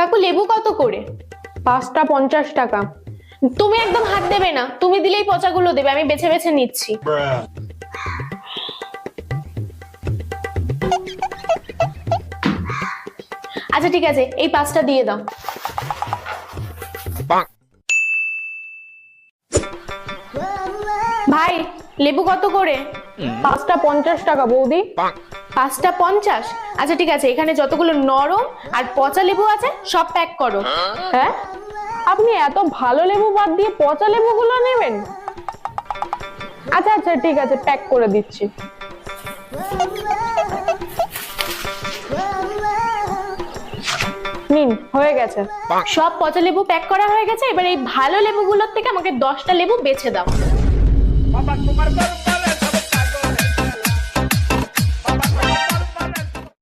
কাকু লেবু কত করে? 5টা 50 টাকা। তুমি একদম হাত দেবে না, তুমি দিলেই পচাগুলো দেবে, আমি বেছে বেছে নিচ্ছি। আচ্ছা ঠিক আছে, এই 5টা দিয়ে দাও। ভাই লেবু কত করে? 5টা 50 টাকা বৌদি। 5টা 50? আচ্ছা ঠিক আছে, এখানে যতগুলো নরম আর পচা লেবু আছে সব প্যাক করো। হ্যাঁ, আপনি এত ভালো লেবু বাদ দিয়ে পচা লেবুগুলো নেবেন? আচ্ছা আচ্ছা ঠিক আছে, প্যাক করে দিচ্ছি। নিন, হয়ে গেছে। সব পচা লেবু প্যাক করা হয়ে গেছে, এবার এই ভালো লেবুগুলোর থেকে আমাকে 10টা লেবু বেছে দাও।